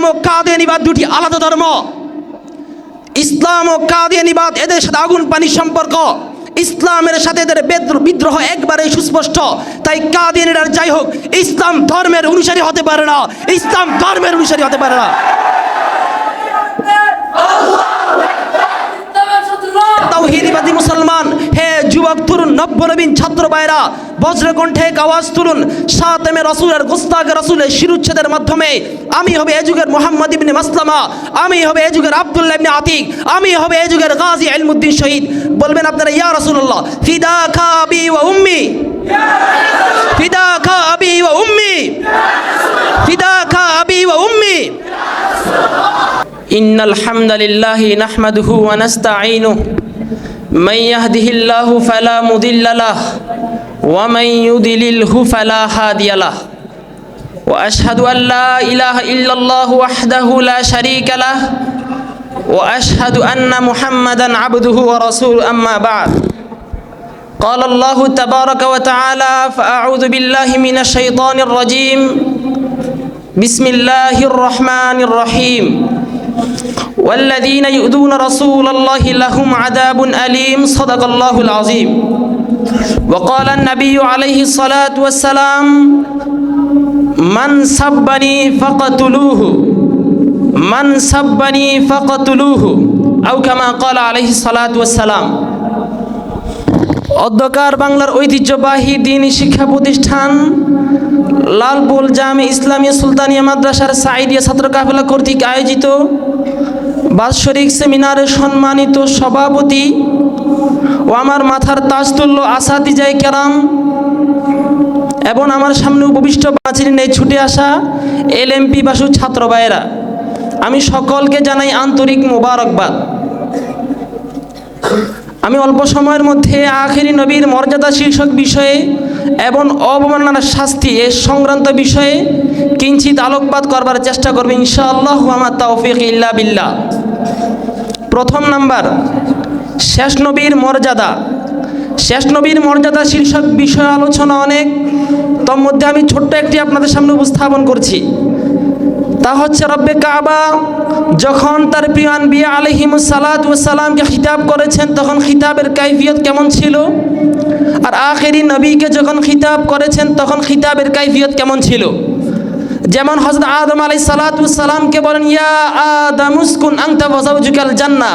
ইসলাম ও কাদিয়ানিবাদ দুটি আলাদা ধর্ম। ইসলাম ও কাদিয়ানিবাদ এদের সাথে আগুন পানি সম্পর্ক। ইসলামের সাথে এদের বিদ্রোহ একবারে সুস্পষ্ট। তাই কাদিয়ানিরা যাই হোক ইসলাম ধর্মের অনুসারী হতে পারে না, ইসলাম ধর্মের অনুসারী হতে পারে না। তাওহীদবাদী মুসলমান, হে যুবক তরুণ নব্যনবীন ছাত্র ভাইরা, বজ্রকণ্ঠে আওয়াজ তুলুন, সাতেমে রাসূলের গোস্তাকে রাসূলের শিরুচ্ছেদের মাধ্যমে আমি হবে এ যুগের মুহাম্মদ ইবনে মাসলামা, আমি হবে এ যুগের আব্দুল্লাহ ইবনে আতিক, আমি হবে এ যুগের গাজী ইলমুদ্দিন শহীদ। বলবেন আপনারা ইয়া রাসূলুল্লাহ ফিদাকা আবি ওয়া উম্মি, ফিদাকা আবি ওয়া উম্মি, ফিদাকা আবি ওয়া উম্মি। ইন্নাল হামদালিল্লাহি নাহমাদুহু ওয়া নাস্তাঈনুহু মান ইয়াহদিহিল্লাহু ফালা মুদিল্লা লাহু ওয়া মান ইউদ্লিলহু ফালা হাদিয়া লাহু ওয়া আশহাদু আল লা ইলাহা ইল্লাল্লাহু ওয়াহদাহু লা শারীকা লাহু ওয়া আশহাদু আন্না মুহাম্মাদান আবদুহু ওয়া রাসূলুহু আম্মা বা'দ। قال الله تبارك وتعالى فأعوذ بالله من الشيطان الرجيم بسم الله الرحمن الرحيم والذين يؤذون رسول الله لهم عذاب أليم صدق الله العظيم وقال النبي عليه الصلاة والسلام من سبني فقتلوه من سبني فقتلوه أو كما قال عليه الصلاة والسلام। অধ্যকার বাংলার ঐতিহ্যবাহী দ্বীনি শিক্ষা প্রতিষ্ঠান লালপুর জামে ইসলামিয়া সুলতানিয়া মাদ্রাসার সাঈদিয়া ছাত্র কাফেলা কর্তৃক আয়োজিত বাৎসরিক সেমিনারের সম্মানিত সভাপতি ও আমার মাথার তাজতুল্য আসাতিজায়ে কেরাম এবং আমার সামনে উপবিষ্ট বাছিলেন এই ছুটে আসা এলএমপি বাসু ছাত্র ভাইয়েরা, আমি সকলকে জানাই আন্তরিক মোবারকবাদ। আমি অল্প সময়ের মধ্যে আখেরি নবীর মর্যাদা শীর্ষক বিষয়ে এবং অবমাননার শাস্তি এ সংক্রান্ত বিষয়ে কিঞ্চিত আলোকপাত করবার চেষ্টা করব ইনশাআল্লাহ, আমার তাওফিক ইল্লা বিল্লাহ। প্রথম নাম্বার, শেষ নবীর মর্যাদা। শেষ নবীর মর্যাদা শীর্ষক বিষয় আলোচনা অনেক, তোর মধ্যে আমি ছোট্ট একটি আপনাদের সামনে উপস্থাপন করছি। তা হচ্ছে রব্বে কাবা যখন তার প্রিয় আনবিয়া আলাইহিমুস সালাতু ওয়াস সালামকে খিতাব করেছেন তখন খিতাবের কাইফিয়ত কেমন ছিল, আর আখেরি নবীকে যখন খিতাব করেছেন তখন খিতাবের কাইফিয়ত কেমন ছিল। যেমন হযরত আদম আলাইহিস সালাতু ওয়াস সালামকে বলেন ইয়া আদম উসকুন আনতা ওয়া যাওজুকাল জান্নাহ,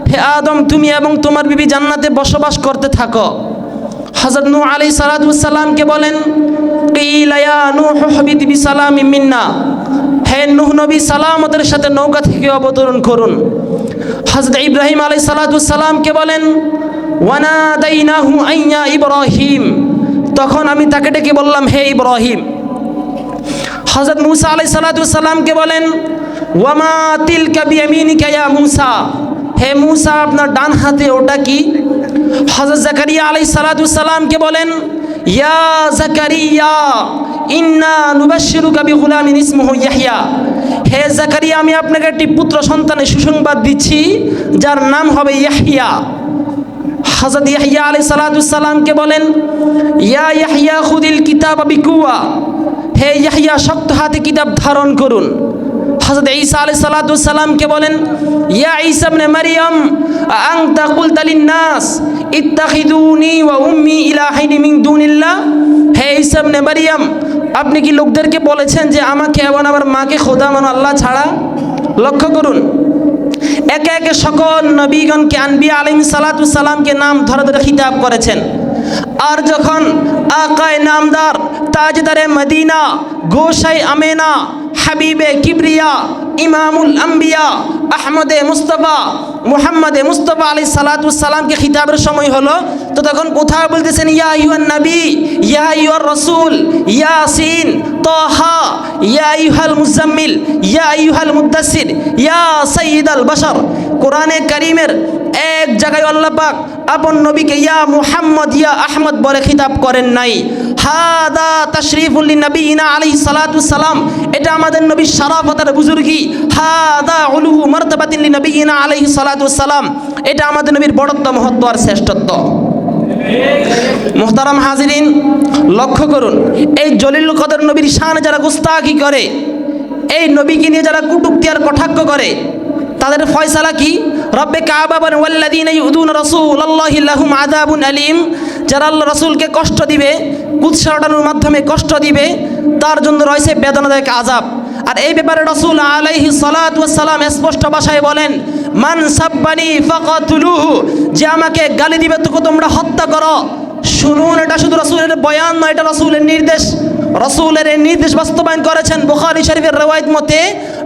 হে আদম তুমি এবং তোমার বিবি জান্নাতে বসবাস করতে থাকো। হযরত নূহ আলাইহিস সালাতু ওয়াস সালামকে বলেন কিলা ইয়া নূহ হাবিবি বিসালামি মিন্না, হে নূহ নবী সালামতের সাথে নৌকা থেকে অবতরণ করুন। হযরত ইব্রাহিম আলাইহিস সালাতু ওয়াস সালামকে বলেন ওয়ানাদাইনাহু আইয়া ইব্রাহিম, তখন আমি তাকে ডেকে বললাম হে ইব্রাহিম। হযরত মূসা আলাইহিস সালাতু ওয়াস সালামকে বলেন ওয়ামা তিলকা বিয়ামিনিকা ইয়া মূসা, হে মূসা আপনার ডান হাতে ওটা কি। হযরত জাকারিয়া আলাইহিস সালাতু ওয়াস সালামকে বলেন ইয়া জাকারিয়া ইন্না নুবাশশিরুকা বিগুলামিন ইসমুহু ইয়াহইয়া, হে জাকারিয়া আমি আপনাকে একটি পুত্র সন্তানের সুসংবাদ দিচ্ছি যার নাম হবে ইয়াহইয়া। হযরত ইয়াহইয়া আলাইহিস সালাতু ওয়াস সালামকে বলেন ইয়া ইয়াহইয়া খুদিল কিতাবা বিকুওয়া, হে ইয়াহইয়া শক্ত হাতে কিতাব ধারণ করুন। হযরত ঈসা আলাইহিস সালাতু ওয়াস সালামকে বলেন ইয়া ঈসা ইবনে মারইয়াম আনতা কুলতা লিন-নাস ইত্তাখিদুনি ওয়া উম্মি ইলাহাইনি মিন দুনিল্লাহ, হে ঈসা ইবনে মারইয়াম আপনি কি লোকদেরকে বলেছেন যে আমাকে এবং আমার মাকে খোদা মানো আল্লাহ ছাড়া। লক্ষ্য করুন একে একে সকল নবীগণকে আনবিয়া আলাইহিস সালাতু ওয়াস সালামকে নাম ধরে ধরে খিতাব করেছেন। আর যখন আকায়ে নামদার তাজদারে মদিনা গোসাই আমেনা হাবিবে কিবরিয়া ইমামুল আম্বিয়া আহমদে মুস্তফা মুহাম্মদে মুস্তফা আলাইহিস সালাতু ওয়াস সালামকে খিতাবের সময় হলো, তো তখন কোথায় বলতেছেন ইয়া আইয়ুহান নবী ইয়া আইয়ুহার রাসূল ইয়াসিন তাহা ইয়া আইয়ুহাল মুজাম্মিল ইয়া আইয়ুহাল মুদ্দাসসির ইয়া সাইয়্যিদাল বাশার। কোরআনে কারীমের এক জায়গায় আল্লাহ পাক আপন নবীকে ইয়া মুহাম্মদ ইয়া আহমদ বলে খিতাব করেন নাই। হাদা তাশরীফুল লিনবিয়িনা আলাইহিস সালাতু ওয়াস সালাম, এটা আমাদের নবীর শরাফত আর বুজুর্গি। হাদা উলু মারতাবাতিন লিনবিয়িনা আলাইহিস সালাতু ওয়াস সালাম, এটা আমাদের নবীর বড়ত্ব মহত্ব আর শ্রেষ্ঠত্ব। মুহতারাম হাজিরিন লক্ষ্য করুন এই জলিলুল কদর নবীর শান যারা গুস্তাখি করে এই নবীকে নিয়ে যারা কটূক্তি আর কটাক্ষ করে তাদের ফয়সালা কি? রব্বে কাবা বলেন ওয়াল্লাযীনা ইউযুনা রাসূলাল্লাহি লাহুম আযাবুন আলীম, যারা আল্লাহ রাসূলকে কষ্ট দিবে, কুৎসা ওঠানোর মাধ্যমে কষ্ট দিবে, তার জন্য রয়েছে বেদনাদায়ক আযাব। আর এই ব্যাপারে রাসূল আলাইহিস সালাতু ওয়াস সালাম স্পষ্ট ভাষায় বলেন, মান সাব্বানি ফাকাতুলুহু, যে আমাকে গালি দিবে তোকে তোমরা হত্যা করো। শুনুন, এটা শুধু রাসূলের বয়ান নয়, এটা রাসূলের নির্দেশ। রাসূলের এই নির্দেশ বাস্তবায়ন করেছেন বুখারী শরীফের রওয়ায়াত মতে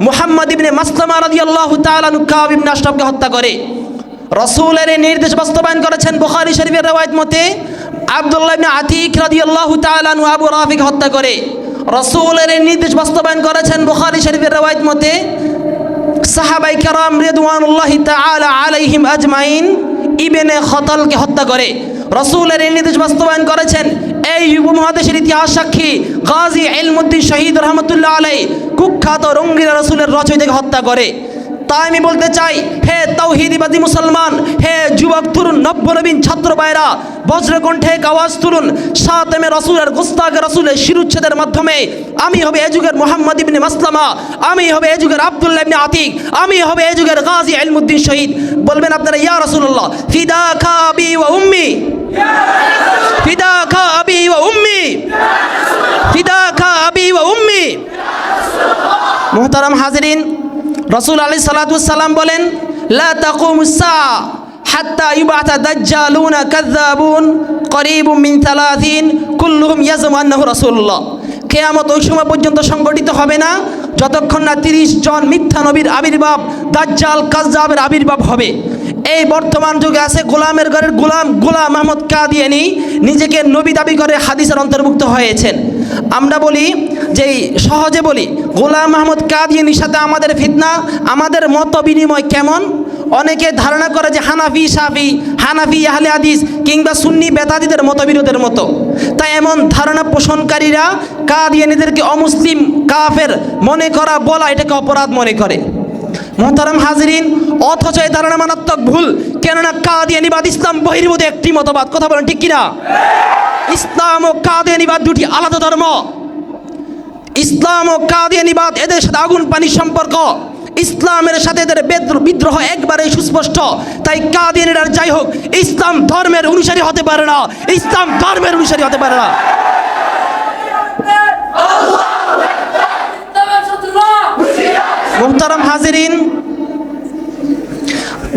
মুহাম্মদ ইবনে মাসলামা রাদিয়াল্লাহু তাআলা আনহু কাব ইবনে আশরাফকে হত্যা করে। রাসূলের এই নির্দেশ বাস্তবায়ন করেছেন বুখারী শরীফের রওয়ায়াত মতে আব্দুল্লাহ ইবনে আতিক রাদিয়াল্লাহু তাআলা আনহু আবু রাফিকে হত্যা করে। রাসূলের এই নির্দেশ বাস্তবায়ন করেছেন বুখারী শরীফের রওয়ায়াত মতে সাহাবায়ে কেরাম রিদওয়ানুল্লাহি তাআলা আলাইহিম আজমাইন ইবনে খতালকে হত্যা করে। রাসূলের এই নির্দেশ বাস্তবায়ন করেছেন এই উপমহাদেশের ইতিহাস সাক্ষী গাজী ইলমুদ্দিন শহীদ রহমতুল্লাহ আলাইহি কুখ্যাত রঙ্গিলা রাসূলের রচয়িতাকে হত্যা করে। তাই আমি বলতে চাই, হে তাওহীদবাদী মুসলমান, হে যুবক তরুণ নব্যনবীন ছাত্র ভাইরা, বজ্রকণ্ঠে এক আওয়াজ তুলুন, সাতেমে রাসূলের গোস্তাকে রাসূলের শিরুচ্ছেদের মাধ্যমে আমি হবে এ যুগের মুহাম্মদ ইবনে মাসলামা, আমি হবে এ যুগের আব্দুল্লাহ ইবনে আতিক, আমি হবে এ যুগের গাজী ইলমুদ্দিন শহীদ। বলবেন আপনারা ইয়া রাসূলুল্লাহ ফিদাকা আবি ওয়া উম্মি, ফিদাকা আবি ওয়া উম্মি, ফিদাকা আবি ওয়া উম্মি। মুহতারাম হাজিরিন, রাসূল আলাইহিস সালাতু ওয়াস সালাম বলেন, লা তাকুমুস সাআ হাত্তা ইউবাতা দাজ্জালুনা কাযযাবুন করিবুম মিন 30 কুল্লুহুম ইয়াজমু আন্নাহু রাসূলুল্লাহ। কিয়ামত ওই সময় পর্যন্ত সংগঠিত হবে না যতক্ষণ না 30 জন মিথ্যা নবীর আবির্ভাব, দাজ্জাল কাযযাবের আবির্ভাব হবে। এই বর্তমান যুগে আছে গোলামের ঘরের গোলাম আহমদ কাদিয়ানী, নিজেকে নবী দাবি করে হাদিসের অন্তর্ভুক্ত হয়েছেন। আমরা বলি যে সহজে বলি, গোলাম আহমদ কাদিয়ানীর সাথে আমাদের ফিতনা, আমাদের মত বিনিময় কেমন? অনেকে ধারণা করে যে হানাফি শাফি, হানাফি আহলে হাদিস কিংবা সুন্নি বেদাতীদের মতবিরোধের মতো। তাই এমন ধারণা পোষণকারীরা কাদিয়ানীদেরকে অমুসলিম কাফের মনে করা, বলা এটাকে অপরাধ মনে করে। মুহতারাম হাজিরিন, অথচ এই ধারণা মারাত্মক ভুল। কেননা কাদিয়ানীবাদ ইসলাম বহির্ভূত একটি মতবাদ। কথা বলেন ঠিক কিনা? ইসলাম ও কাদিয়ানীবাদ দুটি আলাদা ধর্ম। ইসলাম ও কাদিয়ানীবাদ এদের সাথে আগুন পানির সম্পর্ক। ইসলামের সাথে এদের বিদ্রোহ একবারে সুস্পষ্ট। তাই কাদিয়ানীরা যাই হোক, ইসলাম ধর্মের অনুসারী হতে পারে না, ইসলাম ধর্মের অনুসারী হতে পারে না। মুহতারাম হাজিরিন,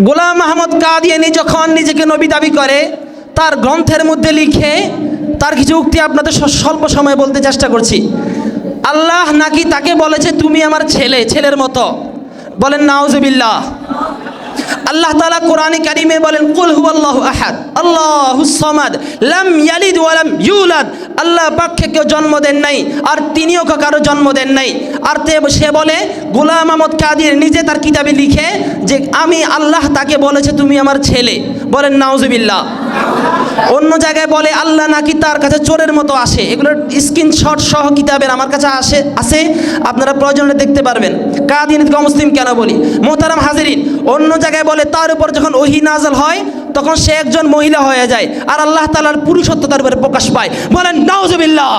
গোলাম আহমদ কাদিয়ানী যখন নিজেকে নবী দাবি করে, তার গ্রন্থের মধ্যে লিখে, তার কিছু উক্তি আপনাদের স্বল্প সময়ে বলতে চেষ্টা করছি। আল্লাহ নাকি তাকে বলেছে তুমি আমার ছেলে, ছেলের মতো। বলেন নাউজুবিল্লাহ। আল্লাহ তাআলা কোরআনে কারিমে বলেন, কুল হুয়াল্লাহু আহাদ আল্লাহুস সামাদ লাম ইয়ালিদ ওয়া লাম ইউলাদ। আল্লাহ পাককে কেউ জন্ম দেন নাই, আর তিনিও কারো জন্ম দেন নাই। আর সে বলে, গোলাম আহমদ কাদিয়ানী নিজে তার কিতাবে লিখে যে আমি আল্লাহ তাকে বলেছে তুমি আমার ছেলে। বলেন নাউজুবিল্লাহ। অন্য জায়গায় বলে আল্লাহ নাকি তার কাছে চোরের মতো আসে। এগুলোর স্ক্রিনশট সহ কিতাবের আমার কাছে আছে, আপনারা প্রয়োজনে দেখতে পারবেন। কাদিয়ানীকে অমুসলিম কেন বলি? মুহতারাম হাজিরিন, অন্য জায়গায় বলে তার উপর যখন ওহী নাযিল হয় তখন সে একজন মহিলা হয়ে যায়, আর আল্লাহ তাআলার পুরুষত্ব তার উপরে প্রকাশ পায়। বলেন নাউজুবিল্লাহ।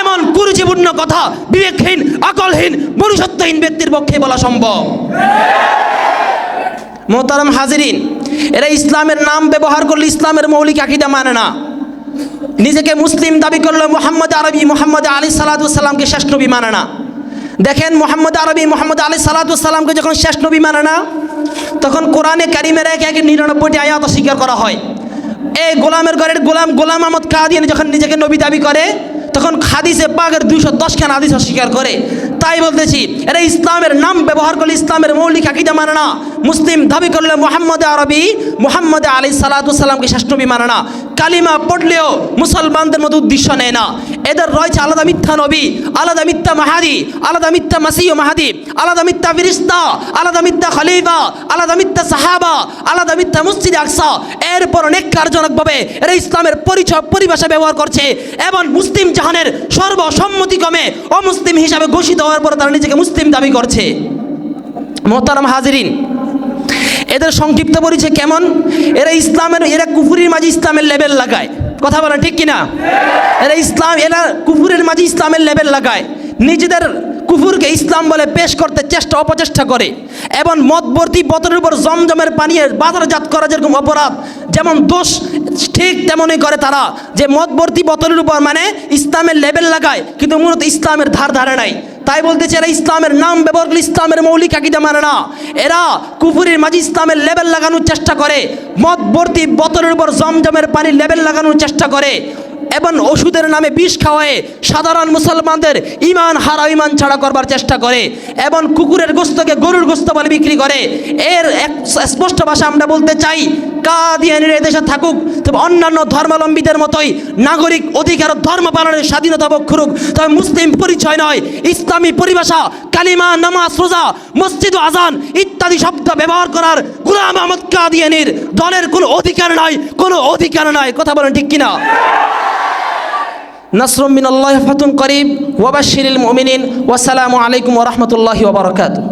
এমন কুরুচিপূর্ণ কথা বিবেকহীন, আকলহীন, মনুষ্যত্বহীন ব্যক্তির পক্ষে বলা সম্ভব? মুহতারাম হাজিরিন, এরা ইসলামের নাম ব্যবহার করলে ইসলামের মৌলিক আকীদা মানে না। নিজেকে মুসলিম দাবি করলে মুহাম্মদ আরবি, মুহাম্মদ আলী সাল্লাল্লাহু আলাইহি সাল্লামকে শেষ নবী মানে না। দেখেন, মুহাম্মদ আরবি, মুহাম্মদ আলী সাল্লাল্লাহু আলাইহি সাল্লামকে যখন শেষ নবী মানে না, তখন কোরআনে কারিমের 99টি আয়াত অস্বীকার করা হয়। এই গোলামের ঘরের গোলাম আহমদ কাদিয়ানী যখন নিজেকে নবী দাবি করে, তখন হাদিসে পাকের 210 খান হাদিস অস্বীকার করে। তাই বলতেছি, এরা ইসলামের নাম ব্যবহার করলে ইসলামের মৌলিক আকীদা মানে না। মুসলিম দাবি করলে মুহাম্মদ আরবি, মুহাম্মদ আলী সাল্লাল্লাহু আলাইহি সাল্লামকে শেষ নবী মানে না। কালিমা পড়লেও মুসলমানদের মতো উদ্দেশ্য নেয় না। এদের রয়েছে আলাদা মিথ্যা নবী, আলাদা মিথ্যা মাহাদি, আলাদা মিথ্যা মাসিহ মাহাদি, আলাদা মিথ্যা ফেরেশতা, আলাদা মিথ্যা খলিফা, আলাদা মিথ্যা সাহাবা, আলাদা মিথ্যা মসজিদ আকসা। এরপর নেককারজনকভাবে এরা ইসলামের পরিভাষা ব্যবহার করছে এবং মুসলিম জাহানের সর্বসম্মতিক্রমে অমুসলিম হিসাবে ঘোষিত হওয়ার পর তারা নিজেকে মুসলিম দাবি করছে। মুহতারাম হাজিরিন, এদের সংক্ষিপ্ত পরিচয় কেমন? এরা কুফুরির মাঝে ইসলামের লেবেল লাগায়। কথা বলেন ঠিক কিনা? এরা কুফুরের মাঝে ইসলামের লেবেল লাগায়। নিজেদের কুফুরকে ইসলাম বলে পেশ করতে অপচেষ্টা করে, এবং মদবর্তী বোতলের উপর জমজমের পানীয়ের বাজারজাত করা যেরকম অপরাধ, যেমন দোষ ঠিক তেমনই করে তারা, যে মদবর্তী বোতলের উপর মানে ইসলামের লেবেল লাগায় কিন্তু মূলত ইসলামের ধারে নাই। তাই বলতেছে এরা ইসলামের নাম ব্যবহার করে ইসলামের মৌলিক আকীদা মানে না, এরা কুফুরের মাঝে ইসলামের লেবেল লাগানোর চেষ্টা করে, মদবর্তী বোতলের উপর জমজমের পানির লেবেল লাগানোর চেষ্টা করে, এবং ওষুধের নামে বিষ খাওয়ায় সাধারণ মুসলমানদের ইমান ইমান ছাড়া করবার চেষ্টা করে, এবং কুকুরের গোস্তকে গরুর গোস্ত বলে বিক্রি করে। এর এক স্পষ্ট ভাষা আমরা বলতে চাই, কাদিয়ানির এদেশে থাকুক, তবে অন্যান্য ধর্মাবলম্বীদের মতোই নাগরিক অধিকার ধর্ম পালনের স্বাধীনতা ভোগ করুক, তবে মুসলিম পরিচয় নয়, ইসলামী পরিভাষা কালিমা, নামাজ, রোজা, মসজিদ ও আজান ইত্যাদি শব্দ ব্যবহার করার গোলাম আহমদ কাদিয়ানির দলের কোনো অধিকার নাই, কোনো অধিকার নাই। কথা বলেন ঠিক কিনা? নাসরুম মিনাল্লাহি ফাতুন করিব ওয়া বাশশিরিল মুমিনিন। ওয়া আসসালামু আলাইকুম ওয়া রাহমাতুল্লাহি ওয়া বারাকাতুহু।